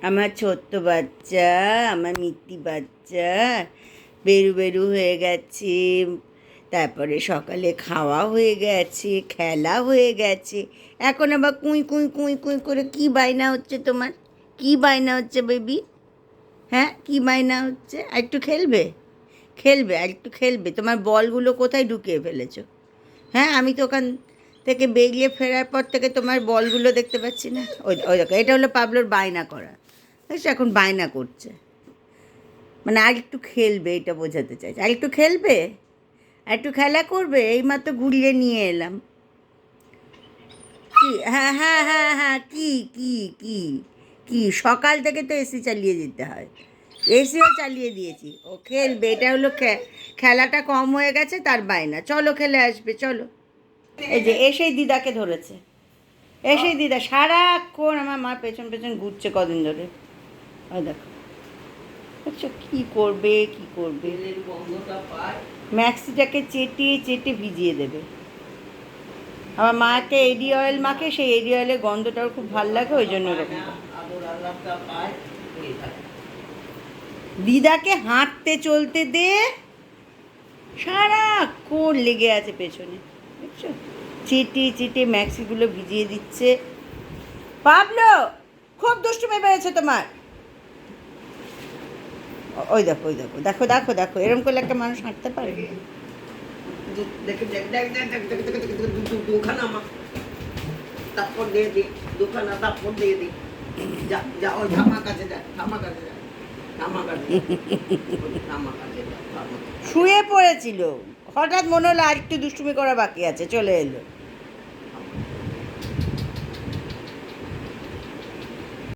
আমার ছোট্ট বাচ্চা, আমার মিত্তি বাচ্চা বেরু বেরু হয়ে গেছে। তারপরে সকালে খাওয়া হয়ে গেছে, খেলা হয়ে গেছে। এখন আবার কুঁই কুঁই কুঁই কুঁই করে কী বায়না হচ্ছে তোমার? কী বায়না হচ্ছে বেবি? হ্যাঁ, কী বায়না হচ্ছে? আর একটু খেলবে? খেলবে, আর একটু খেলবে? তোমার বলগুলো কোথায় ঢুকিয়ে ফেলেছো? হ্যাঁ, আমি তো ওখান থেকে বেরিয়ে ফেরার পর থেকে তোমার বলগুলো দেখতে পাচ্ছি না। ওই ওই দেখো, এটা হলো পাবলোর বায়না করা। দেখছো, এখন বায়না করছে, মানে আর একটু খেলবে, এটা বোঝাতে চাইছে। আর একটু খেলবে, আর একটু খেলা করবে। এইমাত্র ঘুরিয়ে নিয়ে এলাম। কি? হ্যাঁ হ্যাঁ হ্যাঁ হ্যাঁ, কি কি কি কি সকাল থেকে তো এসি চালিয়ে দিতে হয়, এসিও চালিয়ে দিয়েছি। ও খেলবে, এটা হলো খেলাটা কম হয়ে গেছে তার বায়না। চলো খেলে আসবে, চলো। এই যে এসেই দিদাকে ধরেছে, এসেই দিদা সারাক্ষণ আমার মার পেছন পেছন ঘুরছে কদিন ধরে। ওই দেখো, আচ্ছা কী করবে, কী করবে? ম্যাক্সিটাকে চেটে চেটে ভিজিয়ে দেবে। আমার মাকে এডি অয়েল মাখে, সেই এডি অয়েলের গন্ধটাও খুব ভালো লাগে, ওই জন্য ওরকম। দিদাকে হাঁটতে চলতে দে, সারাক্ষণ লেগে আছে পেছনে, বুঝছো? চেটে চেটে ম্যাক্সিগুলো ভিজিয়ে দিচ্ছে। পাবলো, খুব দুষ্টুমি বেড়েছে তোমার। ওই দেখো, ওই দেখো, দেখো দেখো দেখো, এরকম করলে একটা মানুষ হাঁটতে পারে? শুয়ে পড়েছিল, হঠাৎ মনে হলো আর একটু দুষ্টুমি করা বাকি আছে, চলে এলো।